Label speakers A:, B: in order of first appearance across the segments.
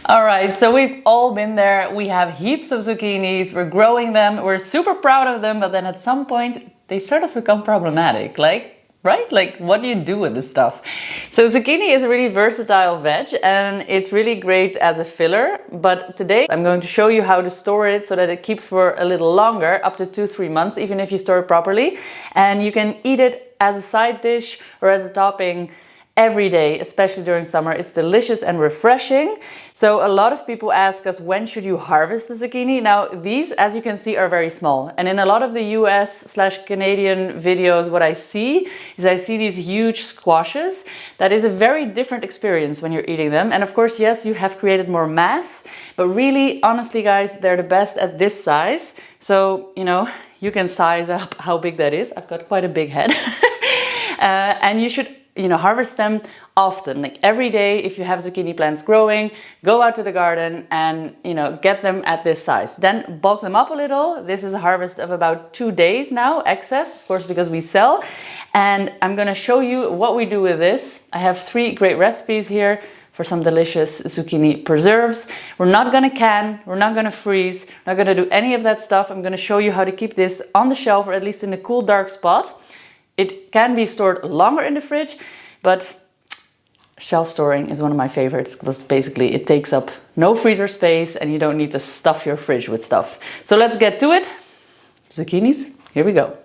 A: All right, so we've all been there. We have heaps of zucchinis, we're growing them, we're super proud of them, but then at some point they sort of become problematic, right? Like, what do you do with this stuff? So zucchini is a really versatile veg and it's really great as a filler, but today I'm going to show you how to store it so that it keeps for a little longer, up to 2-3 months, even if you store it properly. And you can eat it as a side dish or as a topping every day, especially during summer. It's delicious and refreshing. So a lot of people ask us, when should you harvest the zucchini? Now these, as you can see, are very small. And in a lot of the US/Canadian videos, what I see these huge squashes. That is a very different experience when you're eating them. And of course, yes, you have created more mass, but really, honestly, guys, they're the best at this size. So, you can size up how big that is. I've got quite a big head. And you should harvest them often, like every day. If you have zucchini plants growing, go out to the garden and get them at this size. Then bulk them up a little. This is a harvest of about 2 days now, excess, of course, because we sell. And I'm going to show you what we do with this. I have 3 great recipes here for some delicious zucchini preserves. We're not going to can, we're not going to freeze, we're not going to do any of that stuff. I'm going to show you how to keep this on the shelf, or at least in a cool, dark spot. It can be stored longer in the fridge, but shelf storing is one of my favorites because basically it takes up no freezer space and you don't need to stuff your fridge with stuff. So let's get to it. Zucchinis, here we go.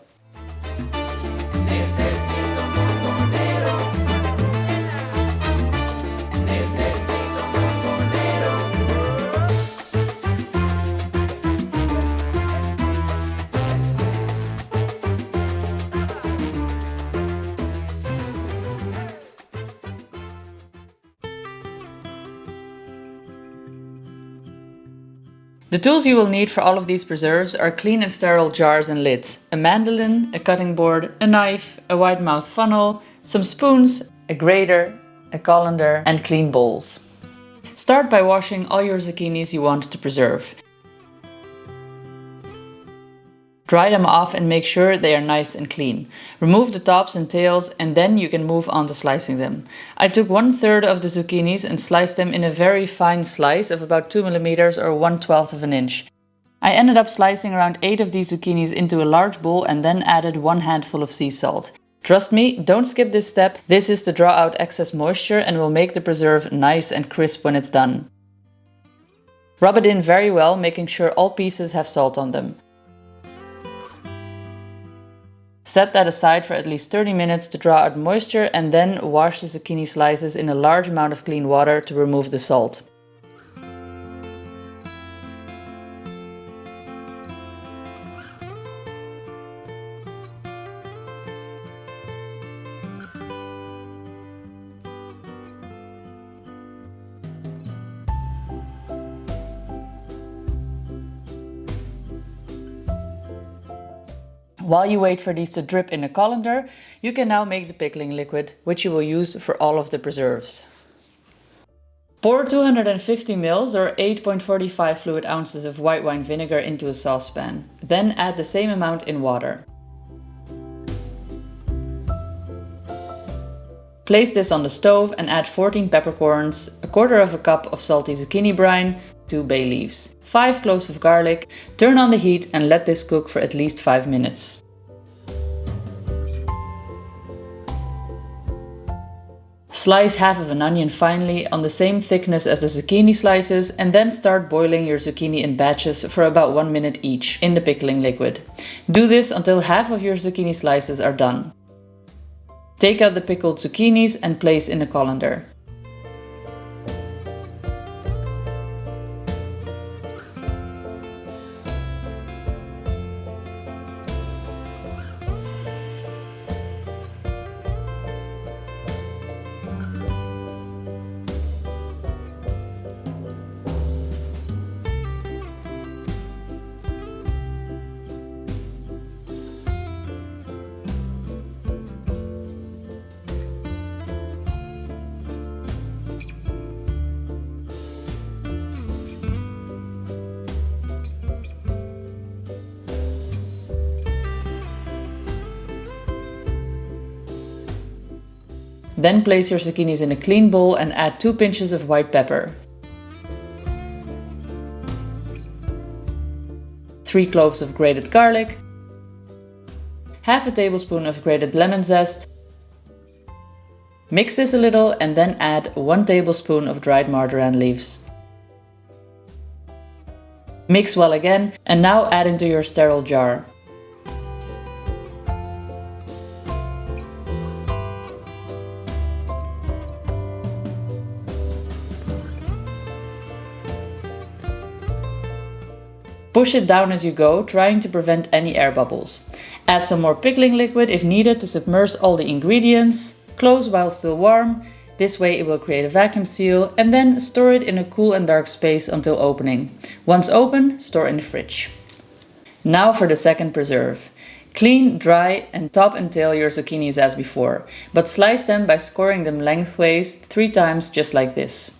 A: The tools you will need for all of these preserves are clean and sterile jars and lids, a mandolin, a cutting board, a knife, a wide mouth funnel, some spoons, a grater, a colander, and clean bowls. Start by washing all your zucchinis you want to preserve. Dry them off and make sure they are nice and clean. Remove the tops and tails and then you can move on to slicing them. I took 1/3 of the zucchinis and sliced them in a very fine slice of about 2 mm or 1/12 of an inch. I ended up slicing around 8 of these zucchinis into a large bowl and then added 1 handful of sea salt. Trust me, don't skip this step. This is to draw out excess moisture and will make the preserve nice and crisp when it's done. Rub it in very well, making sure all pieces have salt on them. Set that aside for at least 30 minutes to draw out moisture and then wash the zucchini slices in a large amount of clean water to remove the salt. While you wait for these to drip in a colander, you can now make the pickling liquid, which you will use for all of the preserves. Pour 250 ml or 8.45 fluid ounces of white wine vinegar into a saucepan. Then add the same amount in water. Place this on the stove and add 14 peppercorns, 1/4 cup of salty zucchini brine, 2 bay leaves, 5 cloves of garlic. Turn on the heat and let this cook for at least 5 minutes. Slice half of an onion finely on the same thickness as the zucchini slices and then start boiling your zucchini in batches for about 1 minute each in the pickling liquid. Do this until half of your zucchini slices are done. Take out the pickled zucchinis and place in a colander. Then place your zucchinis in a clean bowl and add 2 pinches of white pepper. 3 cloves of grated garlic, half a tablespoon of grated lemon zest. Mix this a little and then add 1 tablespoon of dried marjoram leaves. Mix well again and now add into your sterile jar. Push it down as you go, trying to prevent any air bubbles. Add some more pickling liquid if needed to submerge all the ingredients. Close while still warm. This way it will create a vacuum seal, and then store it in a cool and dark space until opening. Once open, store in the fridge. Now for the second preserve. Clean, dry and top and tail your zucchinis as before, but slice them by scoring them lengthways 3 times just like this.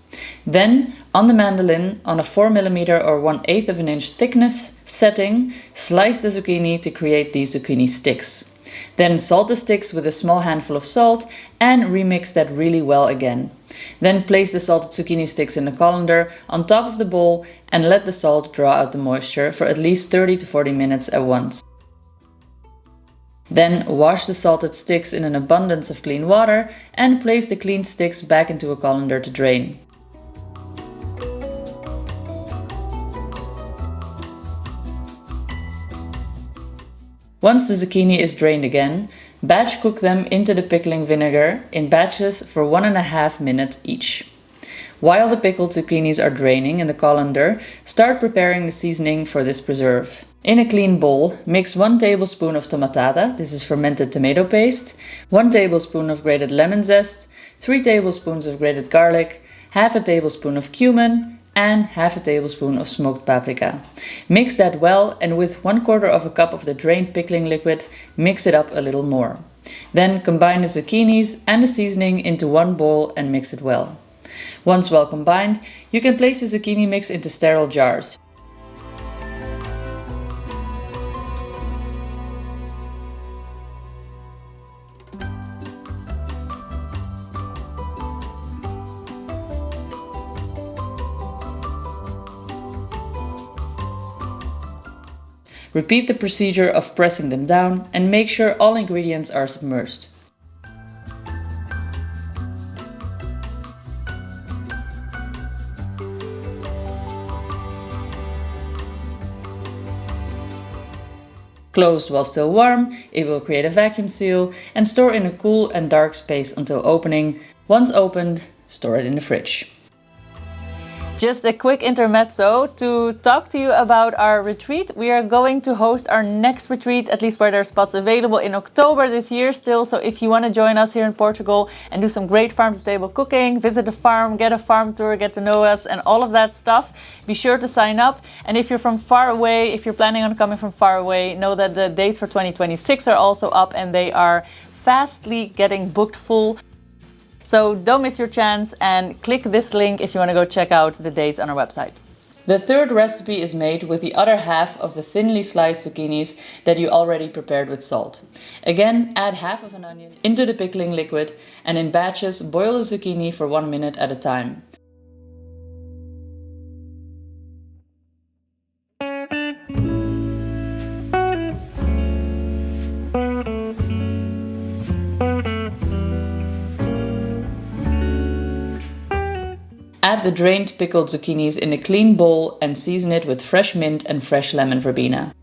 A: Then, on the mandolin, on a 4mm or 1/8 of an inch thickness setting, slice the zucchini to create these zucchini sticks. Then salt the sticks with a small handful of salt and remix that really well again. Then place the salted zucchini sticks in the colander on top of the bowl and let the salt draw out the moisture for at least 30 to 40 minutes at once. Then wash the salted sticks in an abundance of clean water and place the cleaned sticks back into a colander to drain. Once the zucchini is drained again, batch cook them into the pickling vinegar in batches for 1.5 minutes each. While the pickled zucchinis are draining in the colander, start preparing the seasoning for this preserve. In a clean bowl, mix 1 tablespoon of tomatata, this is fermented tomato paste, 1 tablespoon of grated lemon zest, 3 tablespoons of grated garlic, half a tablespoon of cumin, and half a tablespoon of smoked paprika. Mix that well, and with 1/4 of a cup of the drained pickling liquid, mix it up a little more. Then combine the zucchinis and the seasoning into one bowl and mix it well. Once well combined, you can place the zucchini mix into sterile jars. Repeat the procedure of pressing them down and make sure all ingredients are submerged. Close while still warm, it will create a vacuum seal, and store in a cool and dark space until opening. Once opened, store it in the fridge. Just a quick intermezzo to talk to you about our retreat. We are going to host our next retreat, at least where there are spots available, in October this year still. So if you want to join us here in Portugal and do some great farm-to-table cooking, visit a farm, get a farm tour, get to know us and all of that stuff, be sure to sign up. And if you're from far away, if you're planning on coming from far away, know that the dates for 2026 are also up and they are fastly getting booked full. So don't miss your chance and click this link if you want to go check out the dates on our website. The third recipe is made with the other half of the thinly sliced zucchinis that you already prepared with salt. Again, add half of an onion into the pickling liquid and in batches boil the zucchini for 1 minute at a time. Add the drained pickled zucchinis in a clean bowl and season it with fresh mint and fresh lemon verbena.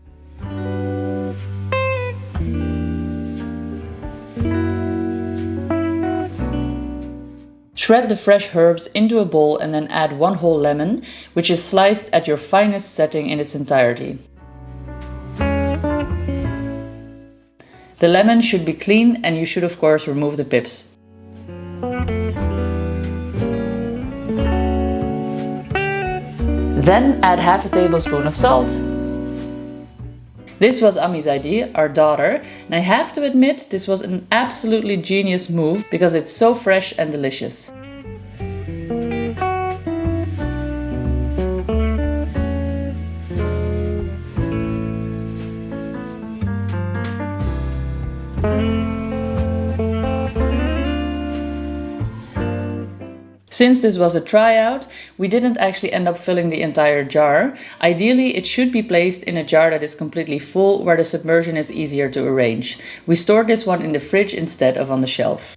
A: Shred the fresh herbs into a bowl and then add 1 whole lemon, which is sliced at your finest setting in its entirety. The lemon should be clean and you should of course remove the pips. Then add half a tablespoon of salt. This was Ami's idea, our daughter, and I have to admit this was an absolutely genius move because it's so fresh and delicious. Since this was a tryout, we didn't actually end up filling the entire jar. Ideally, it should be placed in a jar that is completely full, where the submersion is easier to arrange. We stored this one in the fridge instead of on the shelf.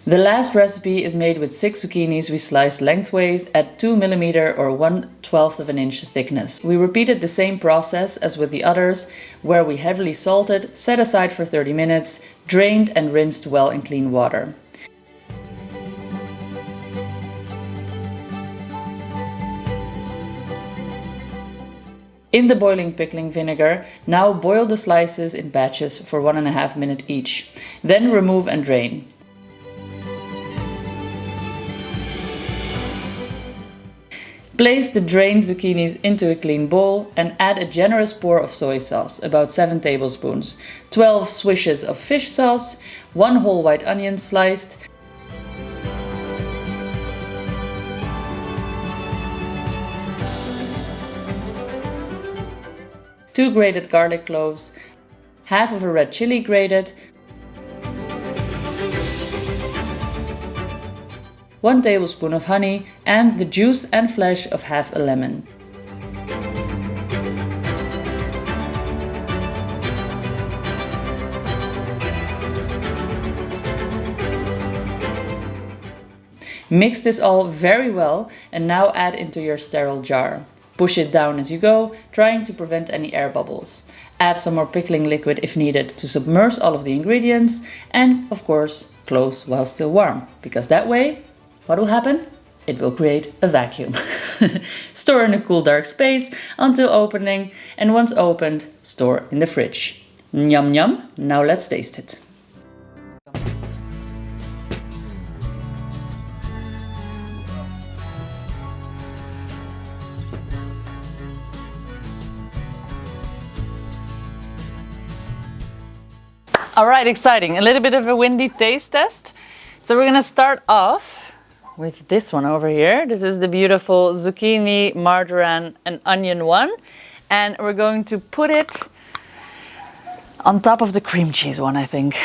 A: The last recipe is made with 6 zucchinis we sliced lengthways at 2 mm or 1/12 of an inch thickness. We repeated the same process as with the others, where we heavily salted, set aside for 30 minutes, drained and rinsed well in clean water. In the boiling pickling vinegar, now boil the slices in batches for 1.5 minutes each. Then remove and drain. Place the drained zucchinis into a clean bowl and add a generous pour of soy sauce, about 7 tablespoons, 12 swishes of fish sauce, 1 whole white onion sliced, two grated garlic cloves, half of a red chili grated, 1 tablespoon of honey, and the juice and flesh of half a lemon. Mix this all very well and now add into your sterile jar. Push it down as you go, trying to prevent any air bubbles. Add some more pickling liquid if needed to submerge all of the ingredients, and of course close while still warm, because that way what will happen? It will create a vacuum. Store in a cool dark space until opening, and once opened, store in the fridge. Yum yum, now let's taste it. All right, exciting. A little bit of a windy taste test. So we're gonna start off with this one over here. This is the beautiful zucchini, marjoram and onion one. And we're going to put it on top of the cream cheese one, I think.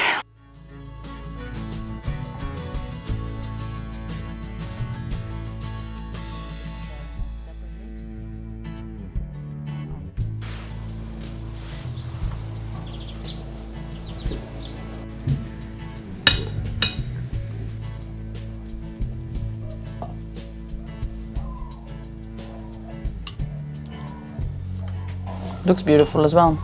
A: Looks beautiful as well.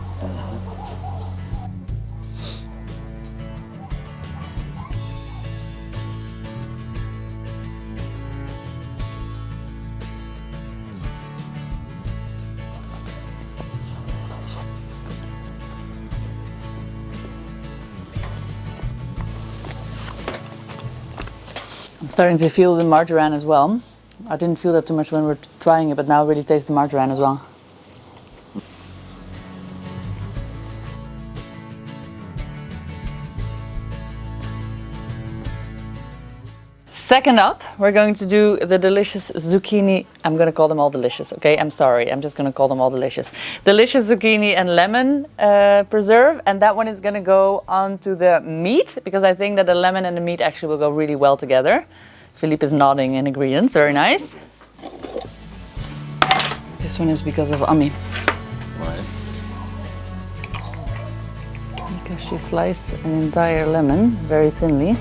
A: I'm starting to feel the marjoram as well. I didn't feel that too much when we were trying it, but now I really taste the marjoram as well. Second up, we're going to do the delicious zucchini. I'm going to call them all delicious, okay? I'm sorry, I'm just going to call them all delicious. Delicious zucchini and lemon preserve, and that one is going to go onto the meat, because I think that the lemon and the meat actually will go really well together. Philippe is nodding in agreement, very nice. This one is because of Ami.
B: Right.
A: Because she sliced an entire lemon very thinly,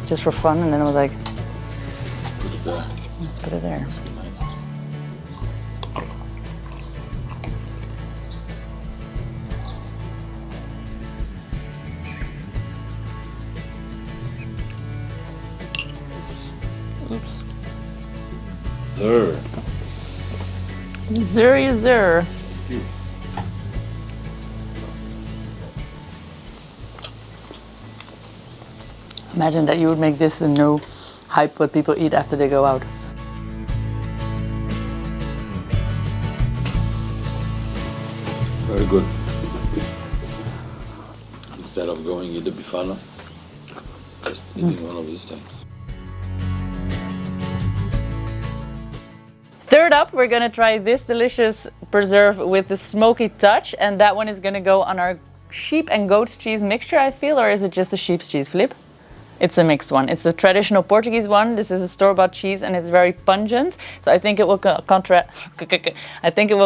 A: just for fun, and then I was like, let's put it there.
B: Nice. Oops. Sir.
A: There is there. Imagine that you would make this and no hype what people eat after they go out.
B: Very good. Instead of going eat the bifala, just eating one of these things.
A: Third up, we're gonna try this delicious preserve with the smoky touch, and that one is gonna go on our sheep and goat's cheese mixture, I feel, or is it just a sheep's cheese, Philippe? It's a mixed one. It's a traditional Portuguese one. This is a store-bought cheese and it's very pungent. So I think it will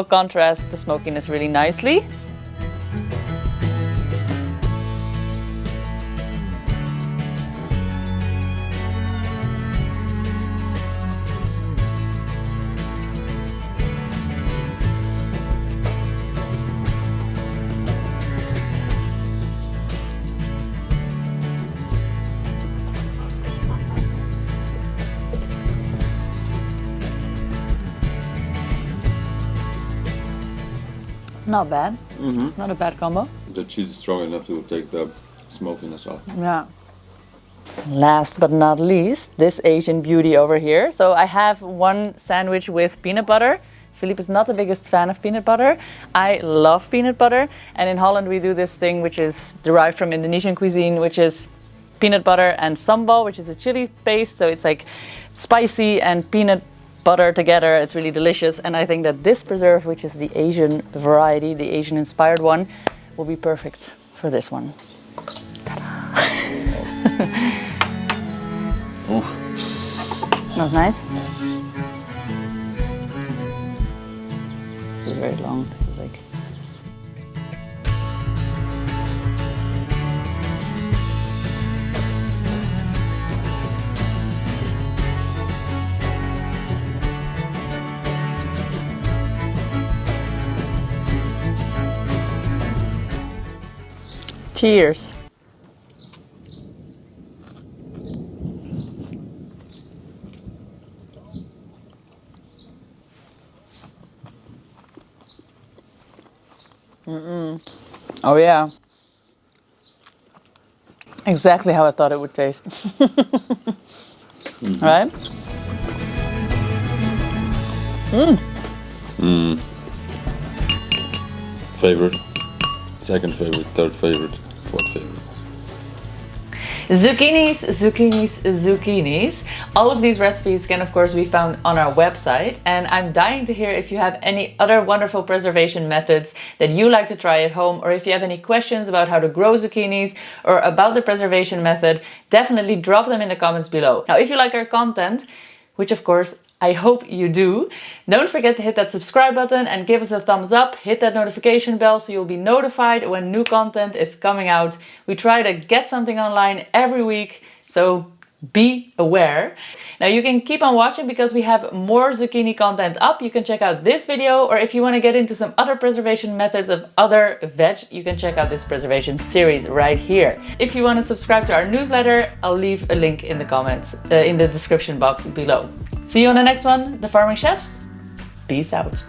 A: contrast the smokiness really nicely. Not bad. It's not a bad combo.
B: The cheese is strong enough to take the smokiness off.
A: Yeah. Last but not least, this Asian beauty over here. So I have one sandwich with peanut butter. Philippe is not the biggest fan of peanut butter. I love peanut butter. And in Holland we do this thing which is derived from Indonesian cuisine, which is peanut butter and sambal, which is a chili paste. So it's like spicy and peanut butter together. It's really delicious, and I think that this preserve, which is the Asian variety, the Asian inspired one, will be perfect for this one. Smells nice. This is very long. This is like cheers. Oh yeah. Exactly how I thought it would taste. Right?
B: Favorite, second favorite, third favorite, fourth favorite.
A: Zucchinis, zucchinis, zucchinis. All of these recipes can of course be found on our website, and I'm dying to hear if you have any other wonderful preservation methods that you like to try at home, or if you have any questions about how to grow zucchinis or about the preservation method, definitely drop them in the comments below. Now, if you like our content, which of course I hope you do, don't forget to hit that subscribe button and give us a thumbs up. Hit that notification bell so you'll be notified when new content is coming out. We try to get something online every week, so be aware. Now you can keep on watching because we have more zucchini content up. You can check out this video, or if you want to get into some other preservation methods of other veg, you can check out this preservation series right here. If you want to subscribe to our newsletter, I'll leave a link in the comments, in the description box below. See you on the next one, The Farming Chefs. Peace out.